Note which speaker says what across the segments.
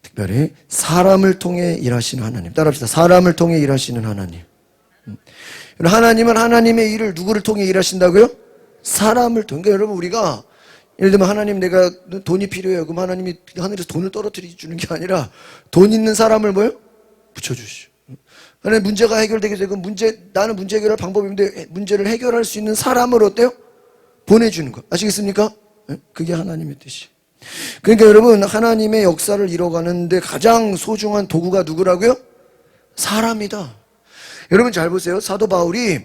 Speaker 1: 특별히 사람을 통해 일하시는 하나님. 따라합시다. 사람을 통해 일하시는 하나님. 하나님은 하나님의 일을 누구를 통해 일하신다고요? 사람을 통해. 그러니까 여러분, 우리가 예를 들면 하나님, 내가 돈이 필요해요. 그럼 하나님이 하늘에서 돈을 떨어뜨려 주는 게 아니라 돈 있는 사람을 뭐요? 붙여주시죠. 하나님, 문제가 해결되게 되고 나는 문제 해결할 방법이 있는데 문제를 해결할 수 있는 사람을 어때요? 보내주는 거. 아시겠습니까? 그게 하나님의 뜻이. 그러니까 여러분, 하나님의 역사를 이뤄가는데 가장 소중한 도구가 누구라고요? 사람이다. 여러분 잘 보세요. 사도 바울이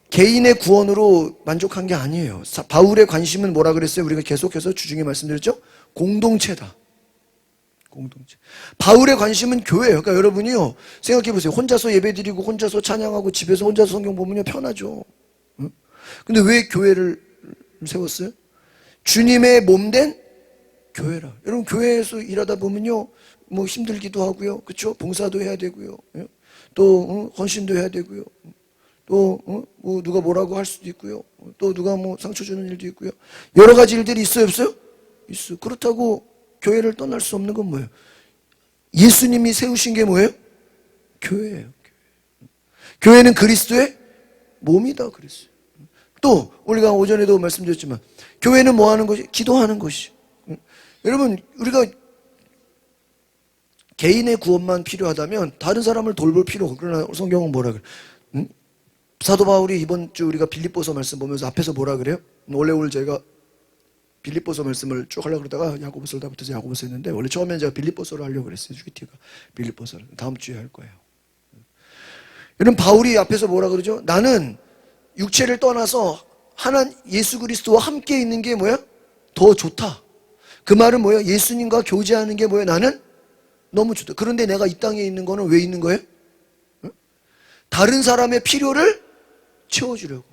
Speaker 1: 개인의 구원으로 만족한 게 아니에요. 바울의 관심은 뭐라 그랬어요? 우리가 계속해서 주중에 말씀드렸죠? 공동체다. 공동체. 바울의 관심은 교회예요. 그러니까 여러분이요, 생각해 보세요. 혼자서 예배드리고 혼자서 찬양하고 집에서 혼자서 성경 보면요 편하죠. 근데 왜 교회를 세웠어요? 주님의 몸된 교회라. 여러분, 교회에서 일하다 보면요, 뭐 힘들기도 하고요, 그렇죠? 봉사도 해야 되고요, 또 헌신도 해야 되고요, 또 뭐 누가 뭐라고 할 수도 있고요, 또 누가 뭐 상처 주는 일도 있고요. 여러 가지 일들이 있어요, 없어요? 있어. 그렇다고 교회를 떠날 수 없는 건 뭐예요? 예수님이 세우신 게 뭐예요? 교회예요. 교회는 그리스도의 몸이다 그랬어요. 또 우리가 오전에도 말씀드렸지만 교회는 뭐 하는 것이? 기도하는 것이. 여러분, 우리가 개인의 구원만 필요하다면 다른 사람을 돌볼 필요 없고, 그러나 성경은 뭐라 그래? 사도 바울이 이번 주 우리가 빌립보서 말씀 보면서 앞에서 뭐라 그래요? 원래 오늘 저희가 빌립보서 말씀을 쭉 하려고 그러다가 야고보서를 다 붙여서 야고보서 했는데, 원래 처음엔 제가 빌립보서를 하려고 그랬어요. UT가 빌립보서를 다음 주에 할 거예요. 여러분, 바울이 앞에서 뭐라 그러죠? 나는 육체를 떠나서 하나님 예수 그리스도와 함께 있는 게 뭐야? 더 좋다. 그 말은 뭐예요? 예수님과 교제하는 게 뭐예요? 나는 너무 좋다. 그런데 내가 이 땅에 있는 거는 왜 있는 거예요? 다른 사람의 필요를 채워주려고.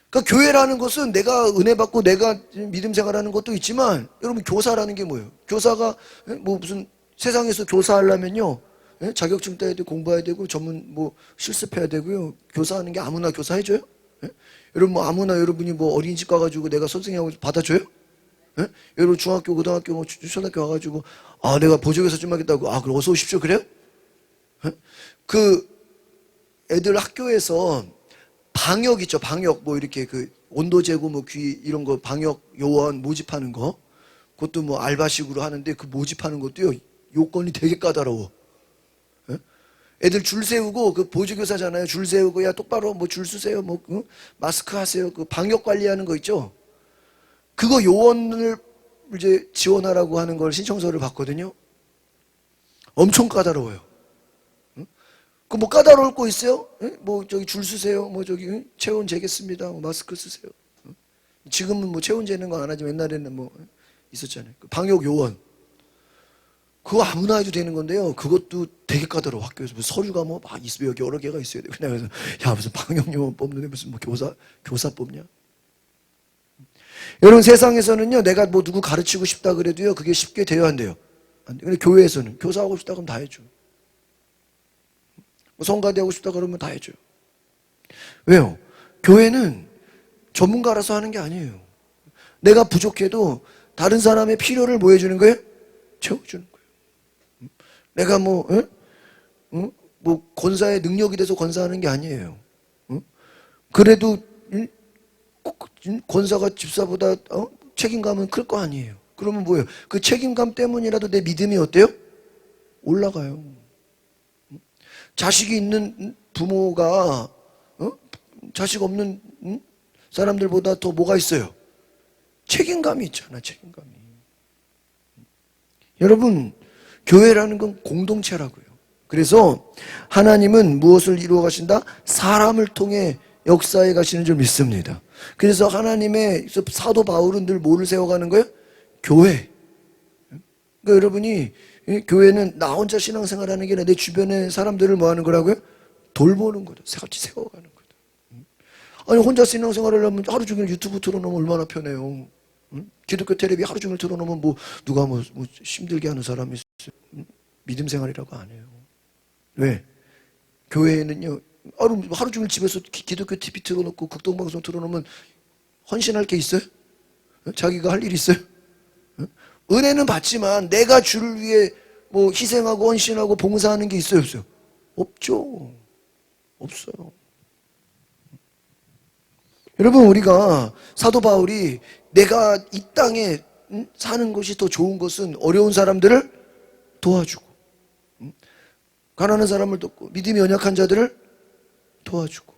Speaker 1: 그러니까 교회라는 것은 내가 은혜 받고 내가 믿음 생활하는 것도 있지만, 여러분, 교사라는 게 뭐예요? 교사가 뭐 무슨 세상에서 교사하려면요, 자격증 따야 되고 공부해야 되고 전문 뭐 실습해야 되고요. 교사하는 게 아무나 교사해줘요? 여러분, 뭐 아무나 여러분이 뭐 어린이집 가가지고 내가 선생님하고 받아줘요? 여러분, 중학교, 고등학교, 뭐 초등학교 와가지고 내가 보조교사 좀 하겠다고, 그럼 어서 오십시오 그래요? 그 애들 학교에서 방역 있죠, 방역. 뭐 이렇게 그 온도 재고 뭐 귀 이런 거 방역 요원 모집하는 거, 그것도 뭐 알바식으로 하는데 그 모집하는 것도요, 요건이 되게 까다로워. 애들 줄 세우고, 그 보조교사잖아요. 줄 세우고, 야 똑바로 뭐 줄 서세요, 뭐 마스크 하세요. 그 방역 관리하는 거 있죠. 그거 요원을 이제 지원하라고 하는 걸 신청서를 받거든요. 엄청 까다로워요. 그 뭐 까다로울 거 있어요? 뭐 저기 줄 서세요. 뭐 저기 체온 재겠습니다. 뭐 마스크 쓰세요. 지금은 뭐 체온 재는 거 안 하지만 옛날에는 뭐 있었잖아요. 그 방역 요원. 그거 아무나 해도 되는 건데요. 그것도 되게 까다로워. 학교에서 무슨 서류가 뭐 막 있어요. 여기 여러 개가 있어야 돼. 그래서 야, 무슨 방역 요원 뽑는데 무슨 뭐 교사 뽑냐? 여러분, 세상에서는요, 내가 뭐 누구 가르치고 싶다 그래도요, 그게 쉽게 돼야 한대요. 안 돼. 근데 교회에서는 교사하고 싶다 그러면 다 해줘. 뭐 성가대 하고 싶다 그러면 다 해줘요. 왜요? 교회는 전문가라서 하는 게 아니에요. 내가 부족해도 다른 사람의 필요를 뭐 해주는 거예요? 채워주는 거예요. 내가 뭐 권사의 능력이 돼서 권사하는 게 아니에요. 그래도 권사가 집사보다 책임감은 클 거 아니에요. 그러면 뭐예요? 그 책임감 때문이라도 내 믿음이 어때요? 올라가요. 자식이 있는 부모가 자식 없는 사람들보다 더 뭐가 있어요? 책임감이 있잖아, 책임감이. 여러분, 교회라는 건 공동체라고요. 그래서 하나님은 무엇을 이루어 가신다? 사람을 통해 역사에 가시는 줄 믿습니다. 그래서 하나님의 사도 바울은 늘 뭐를 세워가는 거예요? 교회. 그러니까 여러분이, 교회는 나 혼자 신앙생활하는 게 아니라 내 주변의 사람들을 뭐 하는 거라고요? 돌보는 거다. 같이 세워가는 거다. 아니, 혼자 신앙생활을 하려면 하루 종일 유튜브 틀어놓으면 얼마나 편해요. 기독교 텔레비 하루 종일 틀어놓으면 뭐 누가 뭐 힘들게 하는 사람이 있어요. 믿음 생활이라고 안 해요. 왜? 교회는요, 하루 종일 집에서 기독교 TV 틀어놓고 극동방송 틀어놓으면 헌신할 게 있어요? 자기가 할 일 있어요? 은혜는 받지만 내가 주를 위해 뭐 희생하고 헌신하고 봉사하는 게 있어요, 없어요? 없죠. 없어요. 여러분, 우리가 사도 바울이 내가 이 땅에 사는 것이 더 좋은 것은 어려운 사람들을 도와주고, 가난한 사람을 돕고, 믿음이 연약한 자들을 도와주고,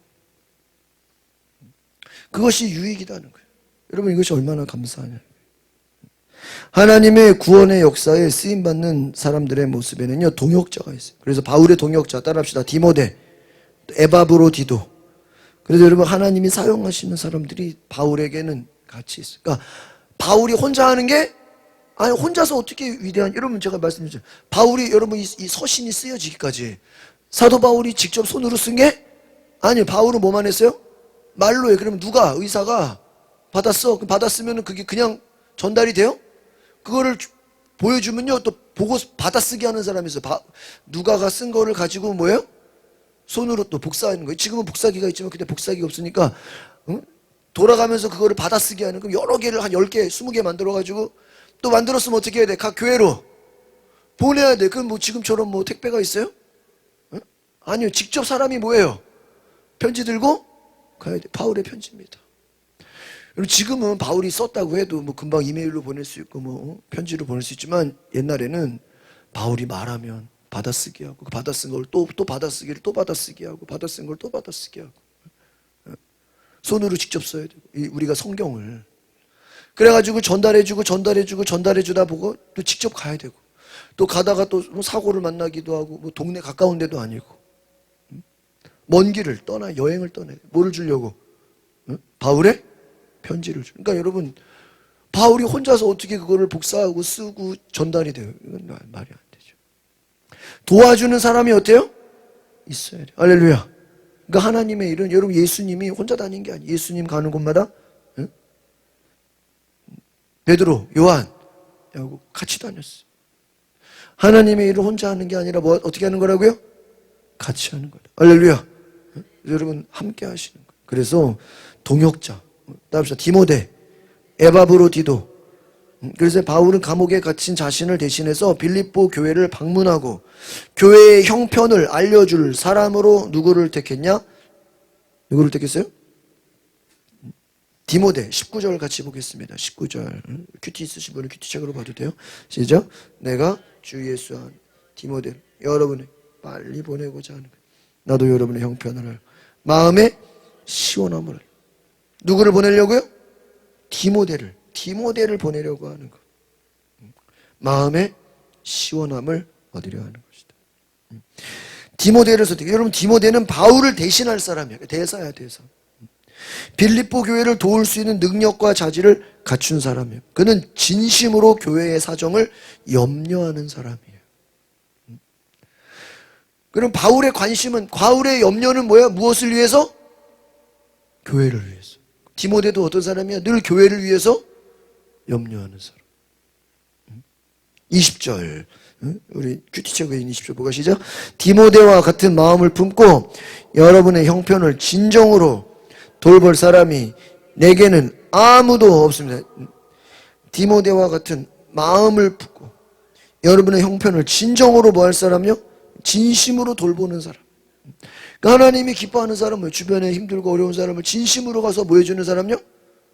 Speaker 1: 그것이 유익이라는 거예요. 여러분, 이것이 얼마나 감사하냐. 하나님의 구원의 역사에 쓰임받는 사람들의 모습에는요, 동역자가 있어요. 그래서 바울의 동역자, 따라합시다. 디모데, 에바브로디도. 그래서 여러분, 하나님이 사용하시는 사람들이 바울에게는 같이 있어요. 그러니까 바울이 혼자 하는 게, 아니 혼자서 어떻게 위대한, 여러분 제가 말씀드렸죠. 바울이, 여러분 이 서신이 쓰여지기까지 사도 바울이 직접 손으로 쓴 게 아니에요. 바울은 뭐만 했어요? 말로 해. 그러면 누가, 의사가 받았어. 받았으면 그게 그냥 전달이 돼요? 그거를 보여주면요, 또 보고 받아쓰기 하는 사람이 있어요. 누가가 쓴 거를 가지고 뭐예요? 손으로 또 복사하는 거예요. 지금은 복사기가 있지만 그때 복사기가 없으니까 돌아가면서 그거를 받아쓰기 하는, 그럼 여러 개를 한 10개, 20개 만들어가지고 또 만들었으면 어떻게 해야 돼? 각 교회로 보내야 돼. 그럼 뭐 지금처럼 뭐 택배가 있어요? 아니요. 직접 사람이 뭐예요? 편지 들고 가야 돼. 바울의 편지입니다. 여러분, 지금은 바울이 썼다고 해도 뭐 금방 이메일로 보낼 수 있고 뭐 편지로 보낼 수 있지만, 옛날에는 바울이 말하면 받아쓰기 하고, 그 받아쓴 걸 또 받아쓰기를 또 받아쓰기 하고, 받아쓴 걸 또 받아쓰기 하고, 손으로 직접 써야 되고, 우리가 성경을 그래가지고 전달해주다 보고 또 직접 가야 되고, 또 가다가 또 사고를 만나기도 하고, 뭐 동네 가까운 데도 아니고, 먼 길을 떠나, 여행을 떠나야 돼. 뭐를 주려고? 바울의 편지를 주. 그러니까 여러분, 바울이 혼자서 어떻게 그거를 복사하고 쓰고 전달이 돼요? 이건 말이 안 되죠. 도와주는 사람이 어때요? 있어야 돼요. 할렐루야. 그러니까 하나님의 일은, 여러분 예수님이 혼자 다닌 게 아니에요. 예수님 가는 곳마다 베드로, 요한 하고 같이 다녔어요. 하나님의 일을 혼자 하는 게 아니라 뭐 어떻게 하는 거라고요? 같이 하는 거예요. 할렐루야. 여러분 함께 하시는 거예요. 그래서 동역자, 따라합시다. 디모데, 에바브로디도. 그래서 바울은 감옥에 갇힌 자신을 대신해서 빌립보 교회를 방문하고 교회의 형편을 알려줄 사람으로 누구를 택했냐? 누구를 택했어요? 디모데. 19절 같이 보겠습니다. 19절. 큐티 있으신 분은 큐티책으로 봐도 돼요. 시작. 내가 주 예수 안 디모데 여러분을 빨리 보내고자 하는 거예요. 나도 여러분의 형편을 마음에 시원함을. 누구를 보내려고요? 디모데를 보내려고 하는 것. 마음에 시원함을 얻으려 하는 것이다. 디모데를 선택해. 여러분, 디모데는 바울을 대신할 사람이야. 대사야, 대사. 빌립보 교회를 도울 수 있는 능력과 자질을 갖춘 사람이에요. 그는 진심으로 교회의 사정을 염려하는 사람이에요. 그럼 바울의 관심은, 바울의 염려는 뭐야? 무엇을 위해서? 교회를 위해서. 디모데도 어떤 사람이야? 늘 교회를 위해서 염려하는 사람. 20절. 우리 큐티책에 있는 20절 보가 시작. 디모데와 같은 마음을 품고 여러분의 형편을 진정으로 돌볼 사람이 내게는 아무도 없습니다. 디모데와 같은 마음을 품고 여러분의 형편을 진정으로 뭐 할 사람요? 진심으로 돌보는 사람. 그러니까 하나님이 기뻐하는 사람은 주변에 힘들고 어려운 사람을 진심으로 가서 뭐 해주는 사람요?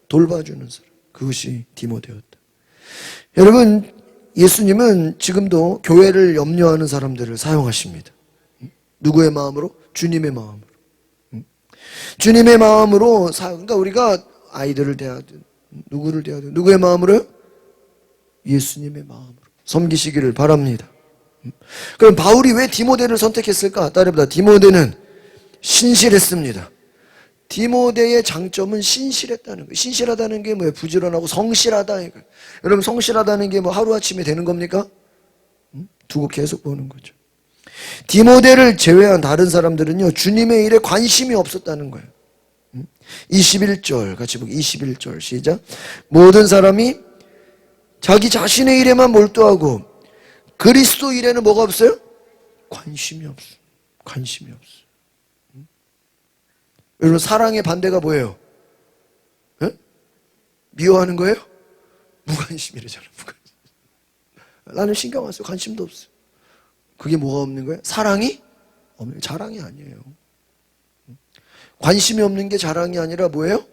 Speaker 1: 돌봐주는 사람. 그것이 디모데였다. 여러분, 예수님은 지금도 교회를 염려하는 사람들을 사용하십니다. 누구의 마음으로? 주님의 마음으로. 주님의 마음으로, 그러니까 우리가 아이들을 대하든 누구를 대하든 누구의 마음으로요? 예수님의 마음으로 섬기시기를 바랍니다. 그럼 바울이 왜 디모데를 선택했을까? 따라해보다. 디모데는 신실했습니다. 디모데의 장점은 신실했다는 거예요. 신실하다는 게 뭐예요? 부지런하고 성실하다. 여러분, 성실하다는 게 뭐 하루아침에 되는 겁니까? 두고 계속 보는 거죠. 디모데를 제외한 다른 사람들은요, 주님의 일에 관심이 없었다는 거예요. 21절 같이 보기. 21절 시작. 모든 사람이 자기 자신의 일에만 몰두하고 그리스도 일에는 뭐가 없어요? 관심이 없어. 관심이 없어. 여러분, 사랑의 반대가 뭐예요? 에? 미워하는 거예요? 무관심이래잖아요. 무관심. 나는 신경 안 써요. 관심도 없어요. 그게 뭐가 없는 거예요? 사랑이 없는, 자랑이 아니에요. 관심이 없는 게 자랑이 아니라 뭐예요?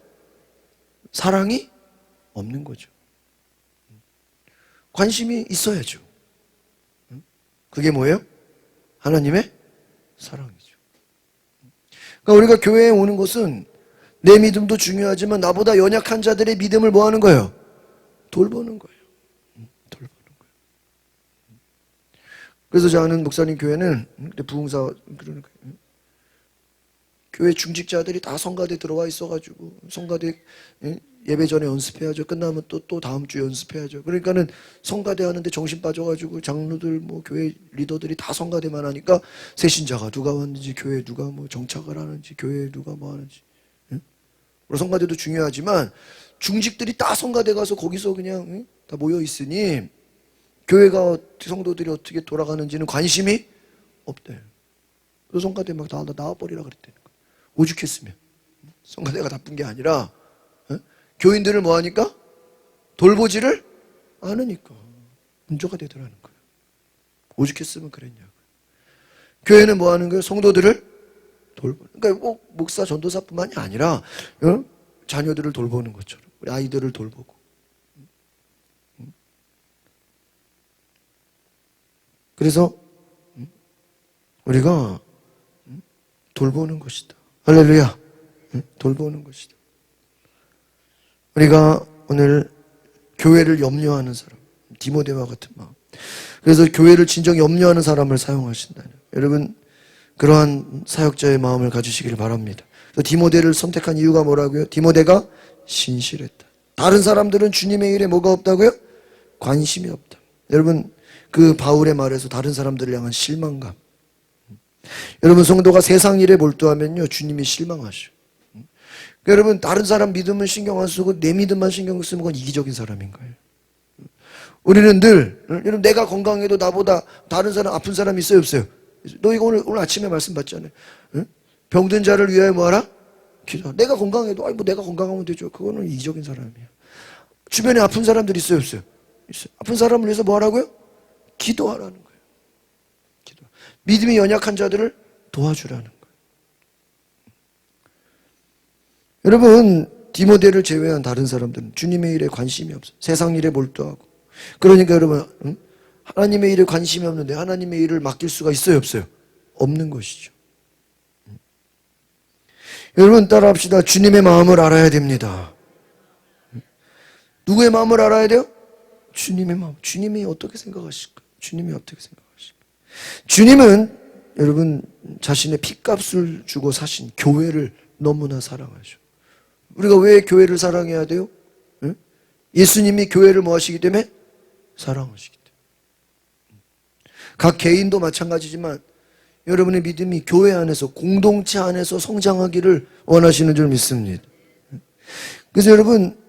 Speaker 1: 사랑이 없는 거죠. 관심이 있어야죠. 그게 뭐예요? 하나님의 사랑이죠. 그러니까 우리가 교회에 오는 것은 내 믿음도 중요하지만 나보다 연약한 자들의 믿음을 뭐 하는 거예요? 돌보는 거예요. 돌보는 거예요. 그래서 저 아는 목사님 교회는 부흥사 그러는 거예요. 교회 중직자들이 다 성가대 들어와 있어가지고 성가대 예배 전에 연습해야죠. 끝나면 또 다음 주 연습해야죠. 그러니까는 성가대 하는데 정신 빠져가지고 장로들 뭐 교회 리더들이 다 성가대만 하니까 새신자가 누가 왔는지 교회 누가 뭐 정착을 하는지 교회 누가 뭐 하는지. 물론 성가대도 중요하지만 중직들이 다 성가대 가서 거기서 그냥 다 모여 있으니 교회가 성도들이 어떻게 돌아가는지는 관심이 없대요. 그래서 성가대 막 다 나와버리라 그랬대요. 오죽했으면. 성가대가 나쁜 게 아니라 교인들을 뭐 하니까? 돌보지를 않으니까 문제가 되더라는 거예요. 오죽했으면 그랬냐고. 교회는 뭐 하는 거예요? 성도들을 돌보는. 그러니까 꼭 목사 전도사뿐만이 아니라 자녀들을 돌보는 것처럼 우리 아이들을 돌보고. 그래서 우리가 돌보는 것이다. 할렐루야. 돌보는 것이다. 우리가 오늘 교회를 염려하는 사람, 디모데와 같은 마음. 그래서 교회를 진정 염려하는 사람을 사용하신다는. 여러분 그러한 사역자의 마음을 가지시기를 바랍니다. 그래서 디모데를 선택한 이유가 뭐라고요? 디모데가 신실했다. 다른 사람들은 주님의 일에 뭐가 없다고요? 관심이 없다. 여러분 그 바울의 말에서 다른 사람들을 향한 실망감. 여러분 성도가 세상 일에 몰두하면요 주님이 실망하셔. 여러분 다른 사람 믿음은 신경 안 쓰고 내 믿음만 신경 쓰면 그건 이기적인 사람인 거예요. 우리는 늘 여러분 내가 건강해도 나보다 다른 사람 아픈 사람이 있어요 없어요? 너 이거 오늘 아침에 말씀 받잖아요. 병든 자를 위하여 뭐하라? 기도. 내가 건강해도 뭐 내가 건강하면 되죠. 그거는 이기적인 사람이야. 주변에 아픈 사람들 있어요 없어요? 있어요. 아픈 사람을 위해서 뭐 하라고요? 기도하라는 거예요. 기도. 믿음이 연약한 자들을 도와주라는 거예요. 여러분 디모데를 제외한 다른 사람들은 주님의 일에 관심이 없어요. 세상 일에 몰두하고. 그러니까 여러분 하나님의 일에 관심이 없는데 하나님의 일을 맡길 수가 있어요 없어요? 없는 것이죠. 여러분 따라합시다. 주님의 마음을 알아야 됩니다. 누구의 마음을 알아야 돼요? 주님의 마음. 주님이 어떻게 생각하실까? 주님이 어떻게 생각하실까? 주님은 여러분 자신의 핏값을 주고 사신 교회를 너무나 사랑하셔. 우리가 왜 교회를 사랑해야 돼요? 예수님이 교회를 뭐 하시기 때문에? 사랑하시기 때문에. 각 개인도 마찬가지지만 여러분의 믿음이 교회 안에서 공동체 안에서 성장하기를 원하시는 줄 믿습니다. 그래서 여러분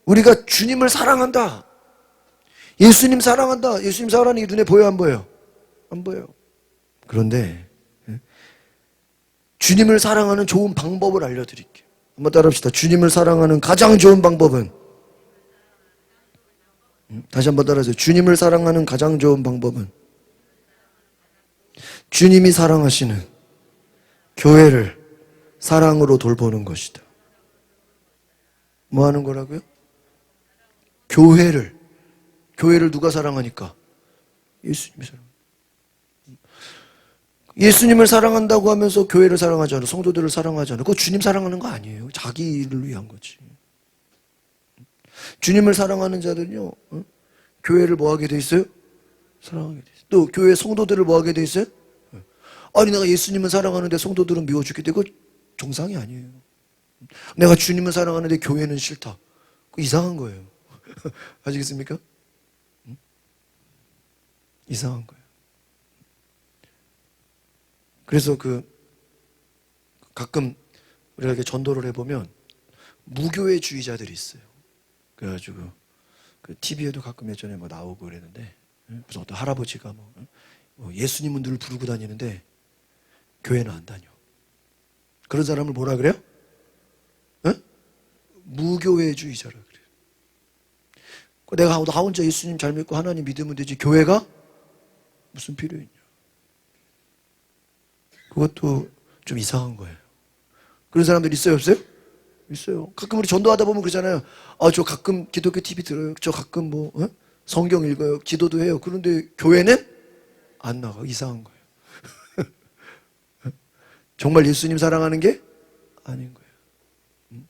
Speaker 1: 우리가 주님을 사랑한다. 예수님 사랑한다. 예수님 사랑하는 게 눈에 보여 안 보여요? 안 보여요. 그런데 주님을 사랑하는 좋은 방법을 알려드릴게요. 한번 따라합시다. 주님을 사랑하는 가장 좋은 방법은 다시 한번 따라하세요. 주님을 사랑하는 가장 좋은 방법은 주님이 사랑하시는 교회를 사랑으로 돌보는 것이다. 뭐 하는 거라고요? 교회를 누가 사랑하니까? 예수님이 사랑합니다. 예수님을 사랑한다고 하면서 교회를 사랑하지 않아, 성도들을 사랑하지 않아. 그거 주님 사랑하는 거 아니에요. 자기를 위한 거지. 주님을 사랑하는 자들은요, 교회를 뭐 하게 돼 있어요? 사랑하게 돼 있어요. 또 교회 성도들을 뭐 하게 돼 있어요? 아니 내가 예수님을 사랑하는데 성도들은 미워 죽겠대. 그거 정상이 아니에요. 내가 주님을 사랑하는데 교회는 싫다. 그거 이상한 거예요. 아시겠습니까? 이상한 거예요. 그래서 가끔 우리가 이렇게 전도를 해보면 무교회주의자들이 있어요. 그래가지고 TV에도 가끔 예전에 뭐 나오고 그랬는데 무슨 어떤 할아버지가 뭐 예수님은 늘 부르고 다니는데 교회는 안 다녀. 그런 사람을 뭐라 그래요? 무교회주의자라 그래요. 내가 나 혼자 예수님 잘 믿고 하나님 믿으면 되지 교회가 무슨 필요 있냐. 그것도 좀 이상한 거예요. 그런 사람들 있어요, 없어요? 있어요. 가끔 우리 전도하다 보면 그러잖아요. 아, 저 가끔 기독교 TV 들어요. 저 가끔 뭐 성경 읽어요. 기도도 해요. 그런데 교회는 안 나가. 이상한 거예요. 정말 예수님 사랑하는 게 아닌 거예요.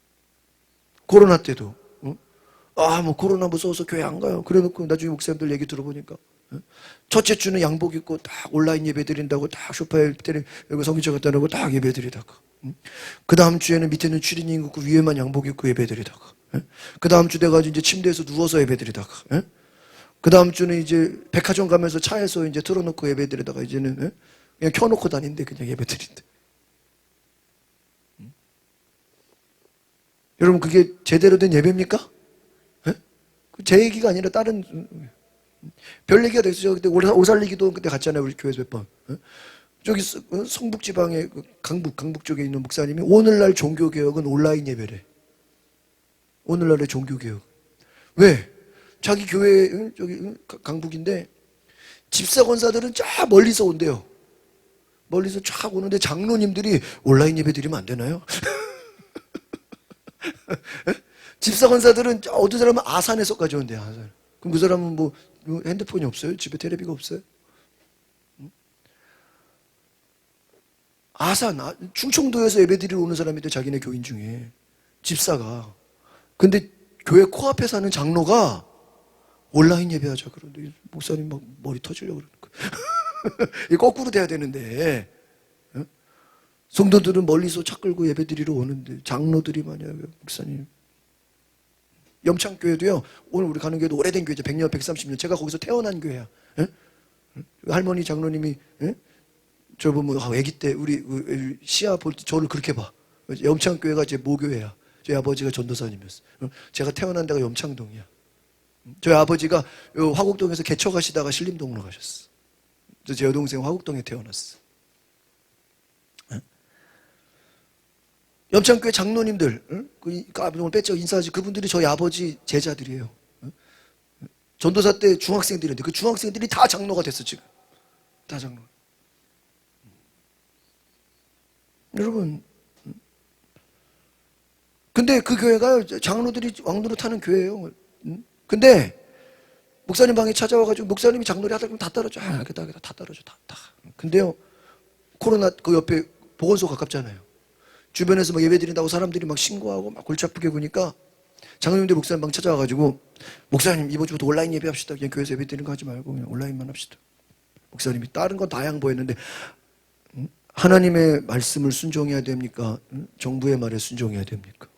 Speaker 1: 코로나 때도 뭐 코로나 무서워서 교회 안 가요. 그래놓고 나중에 목사님들 얘기 들어보니까 첫째 주는 양복 입고 딱 온라인 예배 드린다고 딱 소파에 때리고 성기차 갖다 놓고 딱 예배 드리다가 그 다음 주에는 밑에는 추리닝 입고 위에만 양복 입고 예배 드리다가 그 다음 주 돼가지고 이제 침대에서 누워서 예배 드리다가 그 다음 주는 이제 백화점 가면서 차에서 이제 틀어놓고 예배 드리다가 이제는 그냥 켜놓고 다닌대 그냥 예배 드린대. 여러분 그게 제대로 된 예배입니까? 제 얘기가 아니라 다른 별 얘기가 됐어요. 그때 오살리기도 그때 갔잖아요. 우리 교회에서 몇 번. 저기 성북지방의 강북 쪽에 있는 목사님이 오늘날 종교개혁은 온라인 예배래. 오늘날의 종교개혁. 왜? 자기 교회 저기 강북인데 집사 권사들은 쫙 멀리서 온대요. 멀리서 쫙 오는데 장로님들이 온라인 예배 드리면 안 되나요? 집사 권사들은 어떤 사람은 아산에서까지 온대요. 아산. 그럼 그 사람은 뭐 핸드폰이 없어요? 집에 테레비가 없어요? 아산, 충청도에서 예배드리러 오는 사람인데 자기네 교인 중에 집사가. 근데 교회 코앞에 사는 장로가 온라인 예배하자 그러는데 목사님 막 머리 터지려고 그러니까. 이게 거꾸로 돼야 되는데 성도들은 멀리서 차 끌고 예배드리러 오는데 장로들이 만약에 목사님 염창교회도요. 오늘 우리 가는 교회도 오래된 교회죠. 100년, 130년. 제가 거기서 태어난 교회야. 할머니 장로님이 저 보면 아기 때 우리 시야 볼 때 저를 그렇게 봐. 염창교회가 제 모교회야. 저희 아버지가 전도사님이었어. 제가 태어난 데가 염창동이야. 저희 아버지가 화곡동에서 개척 하시다가 신림동으로 가셨어. 제 여동생 화곡동에 태어났어. 염창교회 장로님들, 오늘 뺐죠 인사하지 그분들이 저희 아버지 제자들이에요. 전도사 때 중학생들인데 그 중학생들이 다 장로가 됐어 지금. 다 장로. 여러분, 근데 그 교회가 장로들이 왕노릇하는 교회예요. 근데 목사님 방에 찾아와가지고 목사님이 장로를 하다 보면 다 떨어져. 다 떨어져. 다. 근데요, 코로나 그 옆에 보건소 가깝잖아요. 주변에서 막 예배 드린다고 사람들이 막 신고하고 막 골치 아프게 구니까 장로님들 목사님 방 찾아와가지고 목사님 이번 주부터 온라인 예배 합시다. 그냥 교회에서 예배 드리는 거 하지 말고 그냥 온라인만 합시다. 목사님이 다른 건 다 양보했는데 하나님의 말씀을 순종해야 됩니까? 정부의 말에 순종해야 됩니까?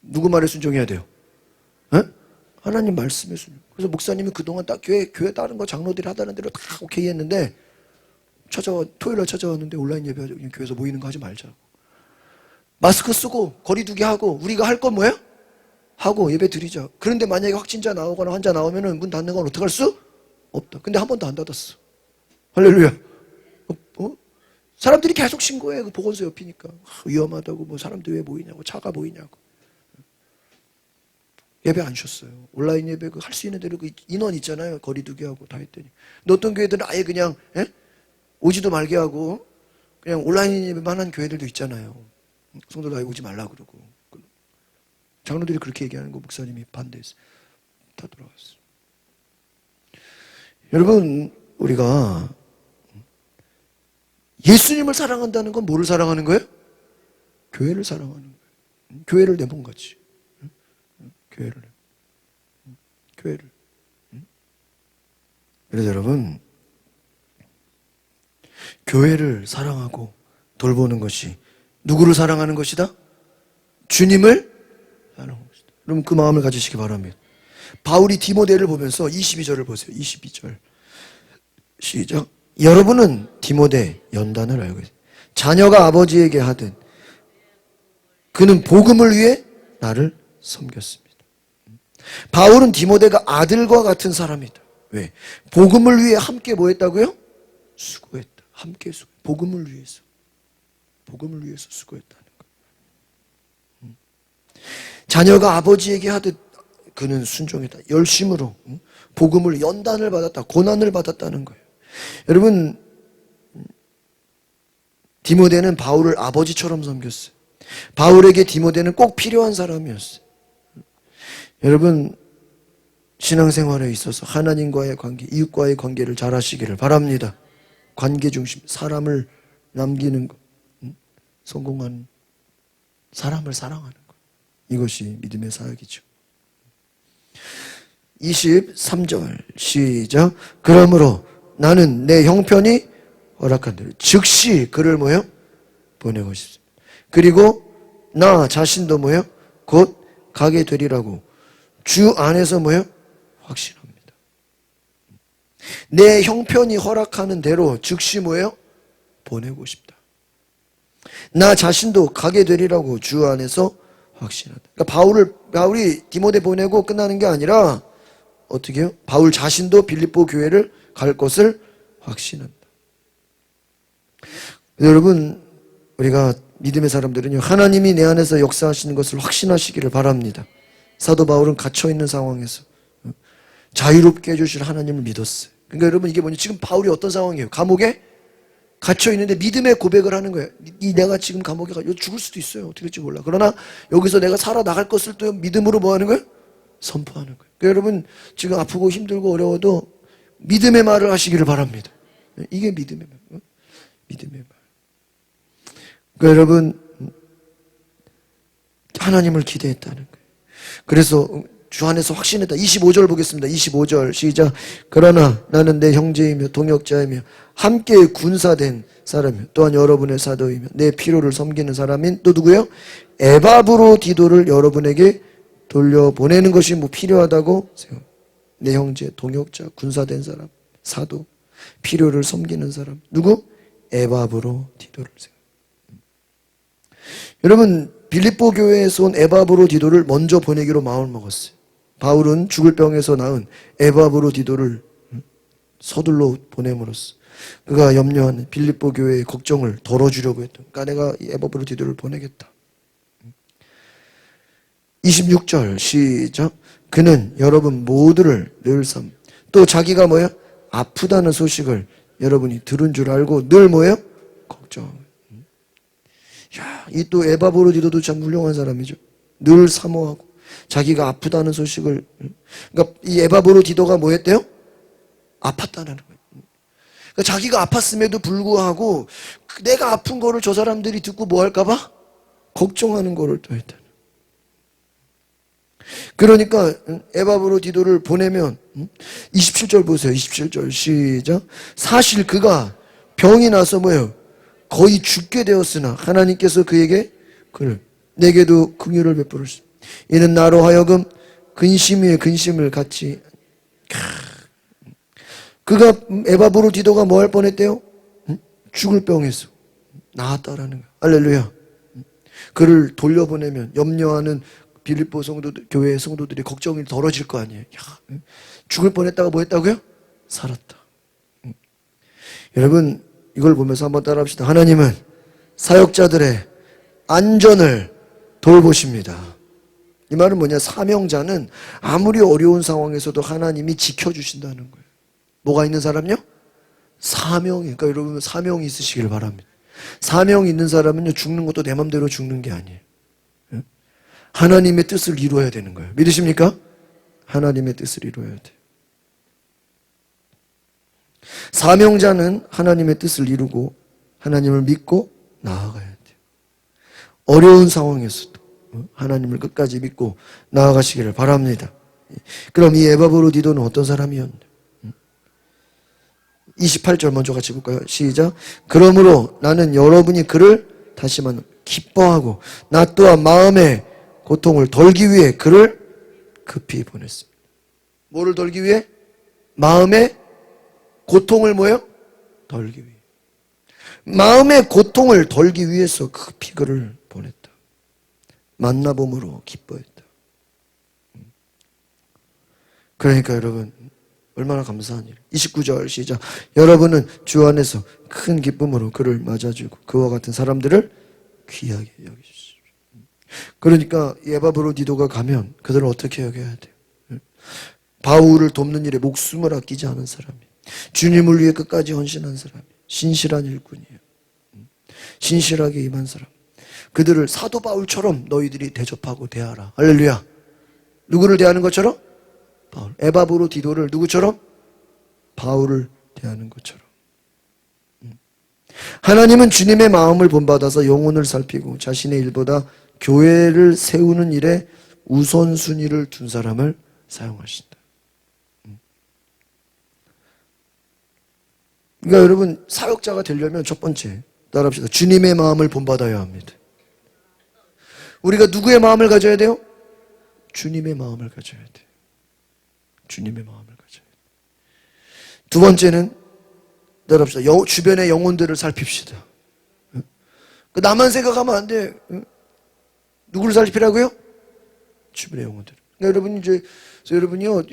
Speaker 1: 누구 말에 순종해야 돼요? 하나님 말씀에 순종. 그래서 목사님이 그동안 교회 다른 거 장로들이 하다는 대로 다 오케이 했는데 토요일날 찾아왔는데 온라인 예배하자. 그냥 교회에서 모이는 거 하지 말자고. 마스크 쓰고 거리 두기 하고 우리가 할 건 뭐예요? 하고 예배 드리자. 그런데 만약에 확진자 나오거나 환자 나오면은 문 닫는 건 어떡할 수? 없다. 근데 한 번도 안 닫았어. 할렐루야. 사람들이 계속 신고해. 그 보건소 옆이니까. 위험하다고 뭐 사람들 왜 모이냐고 차가 모이냐고. 예배 안 쉬었어요. 온라인 예배 할 수 있는 대로 그 인원 있잖아요. 거리 두기 하고 다 했더니. 근데 어떤 교회들은 아예 그냥 오지도 말게 하고 그냥 온라인 예배만 한 교회들도 있잖아요. 성도들 아예 오지 말라 그러고. 장로들이 그렇게 얘기하는 거 목사님이 반대했어요. 다 돌아갔어요. 여러분, 우리가 예수님을 사랑한다는 건 뭐를 사랑하는 거예요? 교회를 사랑하는 거예요. 교회를 내 몸같이. 교회를. 그래서 여러분, 교회를 사랑하고 돌보는 것이 누구를 사랑하는 것이다? 주님을 사랑하는 것이다. 여러분 그 마음을 가지시기 바랍니다. 바울이 디모데를 보면서 22절을 보세요. 22절 시작. 여러분은 디모데 연단을 알고 있어요. 자녀가 아버지에게 하든 그는 복음을 위해 나를 섬겼습니다. 바울은 디모데가 아들과 같은 사람이다. 왜? 복음을 위해 함께 뭐 했다고요? 수고했다. 함께 수고. 복음을 위해서 수고했다는 거예요. 자녀가 아버지에게 하듯 그는 순종했다. 열심으로 복음을 연단을 받았다. 고난을 받았다는 거예요. 여러분, 디모데는 바울을 아버지처럼 섬겼어요. 바울에게 디모데는 꼭 필요한 사람이었어요. 여러분, 신앙생활에 있어서 하나님과의 관계, 이웃과의 관계를 잘 하시기를 바랍니다. 관계 중심, 사람을 남기는 것, 성공한 사람을 사랑하는 것. 이것이 믿음의 사역이죠. 23절 시작. 그러므로 나는 내 형편이 허락한 대로 즉시 그를 뭐요? 보내고 싶습니다. 그리고 나 자신도 뭐요? 곧 가게 되리라고 주 안에서 뭐요? 확신합니다. 내 형편이 허락하는 대로 즉시 뭐예요? 보내고 싶다. 나 자신도 가게 되리라고 주 안에서 확신한다. 그러니까 바울이 디모데 보내고 끝나는 게 아니라 어떻게 해요? 바울 자신도 빌립보 교회를 갈 것을 확신한다. 여러분, 우리가 믿음의 사람들은요, 하나님이 내 안에서 역사하시는 것을 확신하시기를 바랍니다. 사도 바울은 갇혀있는 상황에서 자유롭게 해주실 하나님을 믿었어요. 그러니까 여러분, 이게 뭐냐? 지금 바울이 어떤 상황이에요? 감옥에 갇혀있는데 믿음의 고백을 하는 거예요. 내가 지금 감옥에 죽을 수도 있어요. 어떻게 될지 몰라. 그러나 여기서 내가 살아나갈 것을 또 믿음으로 뭐 하는 거예요? 선포하는 거예요. 그러니까 여러분, 지금 아프고 힘들고 어려워도 믿음의 말을 하시기를 바랍니다. 이게 믿음의 말. 믿음의 말. 그러니까 여러분, 하나님을 기대했다는 거예요. 그래서 주 안에서 확신했다. 25절 보겠습니다. 25절 시작. 그러나 나는 내 형제이며 동역자이며 함께 군사된 사람이며 또한 여러분의 사도이며 내 필요를 섬기는 사람인 또 누구요? 에바브로디도를 여러분에게 돌려보내는 것이 뭐 필요하다고 생각. 내 형제, 동역자, 군사된 사람, 사도, 필요를 섬기는 사람. 누구? 에바브로디도를 생각. 여러분, 빌립보 교회에서 온 에바브로디도를 먼저 보내기로 마음을 먹었어요. 바울은 죽을 병에서 나은 에바브로디도를 서둘러 보냄으로써 그가 염려하는 빌립보 교회의 걱정을 덜어주려고 했던, 그러니까 내가 에바브로디도를 보내겠다. 26절 시작. 그는 여러분 모두를 늘 또 자기가 뭐야? 아프다는 소식을 여러분이 들은 줄 알고 늘 뭐예요? 걱정. 야, 이 또 에바브로디도도 참 훌륭한 사람이죠. 늘 사모하고 자기가 아프다는 소식을. 그러니까 이 에바브로디도가 뭐 했대요? 아팠다는 거예요. 그러니까 자기가 아팠음에도 불구하고 내가 아픈 거를 저 사람들이 듣고 뭐 할까 봐 걱정하는 거를 또 했다는. 그러니까 에바브로디도를 보내면 27절 보세요. 27절 시작. 사실 그가 병이 나서 뭐예요? 거의 죽게 되었으나 하나님께서 그에게 그를 내게도 긍휼을 베풀으시고 이는 나로 하여금 근심 위에 근심을 갖지. 그가 에바브로디도가 뭐 할 뻔했대요? 죽을 병에서 나았다라는 거야. 할렐루야. 그를 돌려보내면 염려하는 빌립보 교회 성도들이 걱정이 덜어질 거 아니에요. 야, 죽을 뻔했다가 뭐 했다고요? 살았다. 여러분, 이걸 보면서 한번 따라합시다. 하나님은 사역자들의 안전을 돌보십니다. 이 말은 뭐냐? 사명자는 아무리 어려운 상황에서도 하나님이 지켜주신다는 거예요. 뭐가 있는 사람요? 사명이. 그러니까 여러분, 사명이 있으시길 바랍니다. 사명이 있는 사람은요, 죽는 것도 내 맘대로 죽는 게 아니에요. 하나님의 뜻을 이루어야 되는 거예요. 믿으십니까? 하나님의 뜻을 이루어야 돼요. 사명자는 하나님의 뜻을 이루고 하나님을 믿고 나아가야 돼요. 어려운 상황에서도 하나님을 끝까지 믿고 나아가시기를 바랍니다. 그럼 이 에바브로디도는 어떤 사람이었나요? 28절 먼저 같이 볼까요? 시작. 그러므로 나는 여러분이 그를 다시 만나 기뻐하고 나 또한 마음의 고통을 덜기 위해 그를 급히 보냈습니다. 뭐를 덜기 위해? 마음의 고통을 뭐예요? 덜기 위해. 마음의 고통을 덜기 위해서 급히 그를 보냈다. 만나봄으로 기뻐했다. 그러니까 여러분, 얼마나 감사한 일. 29절 시작. 여러분은 주 안에서 큰 기쁨으로 그를 맞아주고 그와 같은 사람들을 귀하게 여기십시오. 그러니까 에바브로디도가 가면 그들을 어떻게 여겨야 돼요? 바울을 돕는 일에 목숨을 아끼지 않은 사람이, 주님을 위해 끝까지 헌신한 사람이, 신실한 일꾼이에요. 신실하게 임한 사람. 그들을 사도 바울처럼 너희들이 대접하고 대하라. 할렐루야. 누구를 대하는 것처럼? 바울. 에바브로 디도를 누구처럼? 바울을 대하는 것처럼. 하나님은 주님의 마음을 본받아서 영혼을 살피고 자신의 일보다 교회를 세우는 일에 우선순위를 둔 사람을 사용하신다. 그러니까 여러분, 사역자가 되려면 첫 번째, 따라합시다. 주님의 마음을 본받아야 합니다. 우리가 누구의 마음을 가져야 돼요? 주님의 마음을 가져야 돼요. 주님의 마음을 가져야 돼요. 두 번째는, 따라합시다. 주변의 영혼들을 살핍시다. 나만 생각하면 안 돼. 누구를 살피라고요? 주변의 영혼들. 그러니까 여러분이요,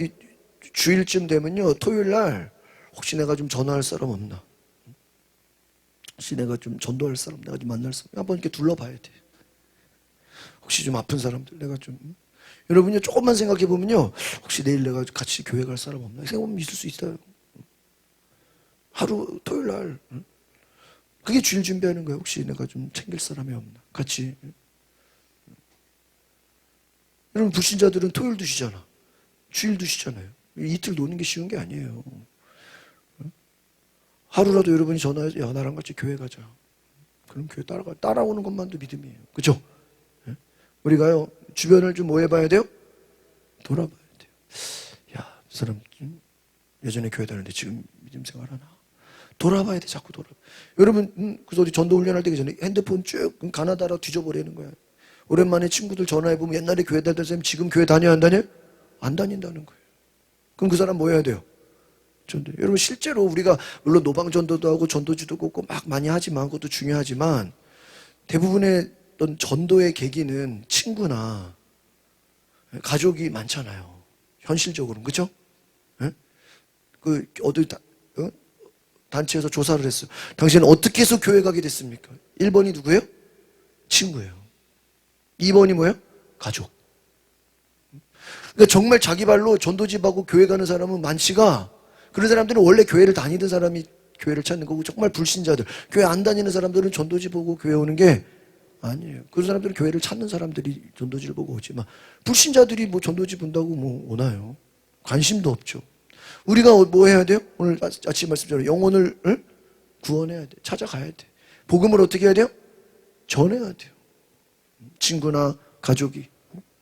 Speaker 1: 주일쯤 되면요, 토요일 날 혹시 내가 좀 전화할 사람 없나? 혹시 내가 좀 전도할 사람, 내가 좀 만날 사람, 한번 이렇게 둘러봐야 돼. 혹시 좀 아픈 사람들, 내가 좀. 여러분요, 조금만 생각해 보면요, 혹시 내일 내가 같이 교회 갈 사람 없나? 생각하면 있을 수 있어요. 하루, 토요일 날. 그게 주일 준비하는 거예요. 혹시 내가 좀 챙길 사람이 없나? 같이. 여러분, 불신자들은 토요일도 쉬잖아. 주일도 쉬잖아요. 이틀 노는 게 쉬운 게 아니에요. 하루라도 여러분이 전화해서, 야, 나랑 같이 교회 가자. 그럼 교회 따라오는 것만도 믿음이에요. 그죠? 우리가요, 주변을 좀 뭐 해봐야 돼요? 돌아봐야 돼요. 야, 이 사람 예전에 교회 다녔는데 지금 믿음 생활하나? 돌아봐야 돼, 자꾸 돌아봐. 여러분, 그래서 어디 전도 훈련할 때 전에 핸드폰 쭉 가나다라 뒤져버리는 거야. 오랜만에 친구들 전화해보면 옛날에 교회 다녔던 사람이 지금 교회 다녀, 안 다녀? 안 다닌다는 거예요. 그럼 그 사람 뭐 해야 돼요? 전도. 여러분, 실제로 우리가 물론 노방 전도도 하고 전도지도 꽂고 막 많이 하지만, 그것도 중요하지만, 대부분의 어떤 전도의 계기는 친구나 가족이 많잖아요. 현실적으로는. 그죠? 어디 단체에서 조사를 했어요. 당신은 어떻게 해서 교회 가게 됐습니까? 1번이 누구예요? 친구예요. 2번이 뭐예요? 가족. 그러니까 정말 자기 발로 전도집하고 교회 가는 사람은 많지가, 그런 사람들은 원래 교회를 다니던 사람이 교회를 찾는 거고, 정말 불신자들, 교회 안 다니는 사람들은 전도집 보고 교회 오는 게 아니에요. 그런 사람들은 교회를 찾는 사람들이 전도지를 보고 오지만, 불신자들이 뭐 전도지 본다고 뭐 오나요? 관심도 없죠. 우리가 뭐 해야 돼요? 오늘 아침 말씀처럼 영혼을 구원해야 돼. 찾아가야 돼. 복음을 어떻게 해야 돼요? 전해야 돼요. 친구나 가족이.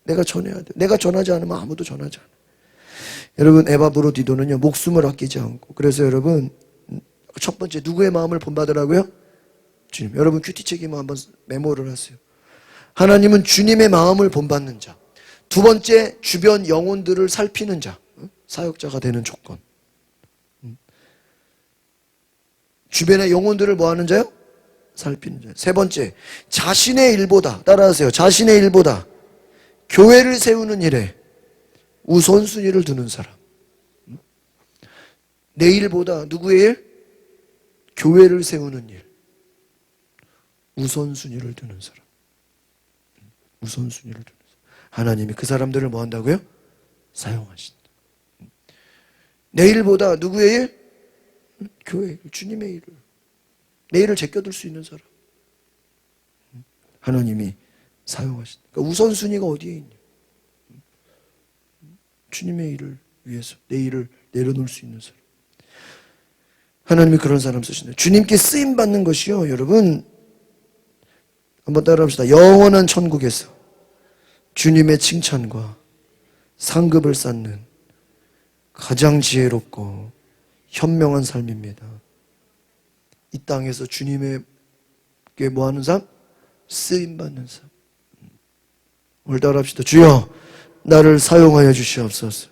Speaker 1: 내가 전해야 돼. 내가 전하지 않으면 아무도 전하지 않아. 여러분, 에바브로 디도는요, 목숨을 아끼지 않고. 그래서 여러분, 첫 번째, 누구의 마음을 본받으라고요? 주님. 여러분, 큐티 책임을 한번 메모를 하세요. 하나님은 주님의 마음을 본받는 자. 두 번째, 주변 영혼들을 살피는 자. 사역자가 되는 조건. 주변의 영혼들을 뭐 하는 자요? 살피는 자. 세 번째, 자신의 일보다, 따라하세요. 자신의 일보다 교회를 세우는 일에 우선순위를 두는 사람. 내 일보다 누구의 일? 교회를 세우는 일. 우선순위를 두는 사람. 우선순위를 두는 사람. 하나님이 그 사람들을 뭐 한다고요? 사용하신다. 내 일보다 누구의 일? 교회, 주님의 일을. 내 일을 제껴둘 수 있는 사람. 하나님이 사용하신다. 그러니까 우선순위가 어디에 있냐? 주님의 일을 위해서 내 일을 내려놓을 수 있는 사람. 하나님이 그런 사람 쓰신다. 주님께 쓰임받는 것이요, 여러분, 한번 따라합시다. 영원한 천국에서 주님의 칭찬과 상급을 쌓는 가장 지혜롭고 현명한 삶입니다. 이 땅에서 주님에게 뭐 하는 삶? 쓰임받는 삶. 오늘 따라합시다. 주여, 나를 사용하여 주시옵소서.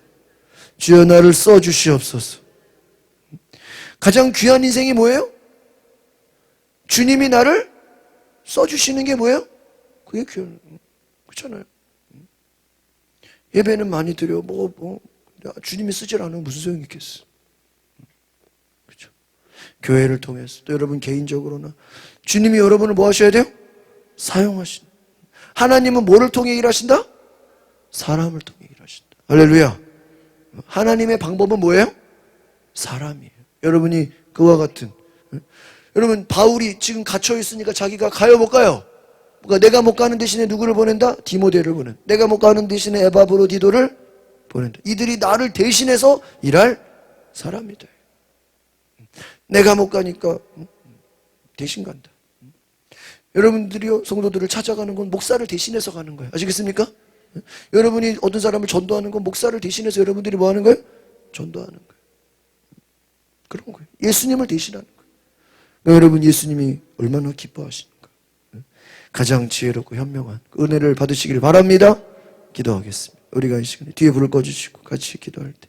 Speaker 1: 주여, 나를 써 주시옵소서. 가장 귀한 인생이 뭐예요? 주님이 나를 써주시는 게 뭐예요? 그게 귀한, 그렇잖아요. 예배는 많이 드려, 주님이 쓰질 않으면 무슨 소용이 있겠어. 그렇죠. 교회를 통해서, 또 여러분 개인적으로나, 주님이 여러분을 뭐 하셔야 돼요? 사용하신다. 하나님은 뭐를 통해 일하신다? 사람을 통해 일하신다. 할렐루야. 하나님의 방법은 뭐예요? 사람이에요. 여러분이 그와 같은, 여러분 바울이 지금 갇혀 있으니까 자기가 가요 못 가요? 그러니까 내가 못 가는 대신에 누구를 보낸다? 디모데를 보낸다. 내가 못 가는 대신에 에바브로디도를 보낸다. 이들이 나를 대신해서 일할 사람이다. 내가 못 가니까 대신 간다. 여러분들이요, 성도들을 찾아가는 건 목사를 대신해서 가는 거예요. 아시겠습니까? 여러분이 어떤 사람을 전도하는 건 목사를 대신해서 여러분들이 뭐 하는 거예요? 전도하는 거예요. 그런 거예요. 예수님을 대신하는 거예요. 그러니까 여러분, 예수님이 얼마나 기뻐하시는가. 가장 지혜롭고 현명한 그 은혜를 받으시기를 바랍니다. 기도하겠습니다. 우리가 이 시간에 뒤에 불을 꺼주시고 같이 기도할 때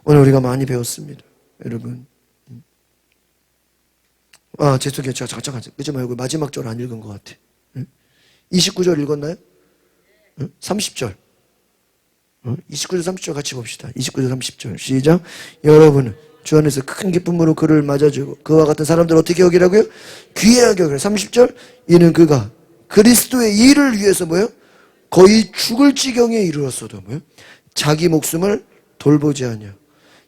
Speaker 1: 오늘 우리가 많이 배웠습니다. 여러분, 죄송해요. 제가 잠깐 끄지 말고 마지막 절 안 읽은 것 같아. 29절 읽었나요? 30절. 29절 30절 같이 봅시다. 29절 30절 시작. 여러분은 주 안에서 큰 기쁨으로 그를 맞아주고 그와 같은 사람들 어떻게 여기라고요? 귀하게 여기라. 30절. 이는 그가 그리스도의 일을 위해서 뭐요? 거의 죽을 지경에 이르렀어도 뭐요? 자기 목숨을 돌보지 않냐.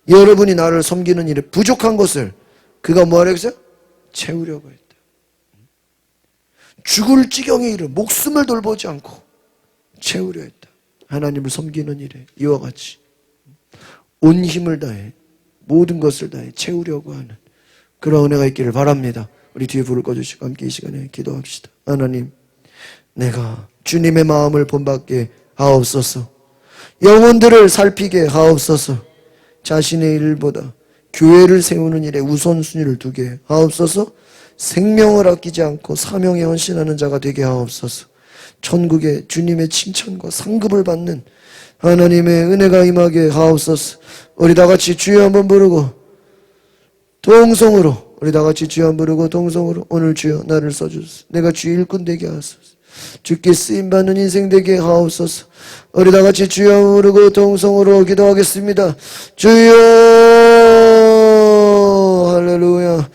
Speaker 1: 여러분이 나를 섬기는 일에 부족한 것을 그가 뭐하려고 했어요? 채우려고 했다. 죽을 지경에 이르 목숨을 돌보지 않고 채우려 했다. 하나님을 섬기는 일에 이와 같이 온 힘을 다해 모든 것을 다해 채우려고 하는 그런 은혜가 있기를 바랍니다. 우리 뒤에 불을 꺼주시고 함께 이 시간에 기도합시다. 하나님, 내가 주님의 마음을 본받게 하옵소서. 영혼들을 살피게 하옵소서. 자신의 일보다 교회를 세우는 일에 우선순위를 두게 하옵소서. 생명을 아끼지 않고 사명에 헌신하는 자가 되게 하옵소서. 천국에 주님의 칭찬과 상급을 받는 하나님의 은혜가 임하게 하옵소서. 우리 다 같이 주여 한번 부르고 동성으로, 우리 다 같이 주여 한번 부르고 동성으로, 오늘 주여 나를 써주소서. 내가 주의 일꾼 되게 하소서. 주께 쓰임받는 인생 되게 하옵소서. 우리 다 같이 주여 부르고 동성으로 기도하겠습니다. 주여, 할렐루야.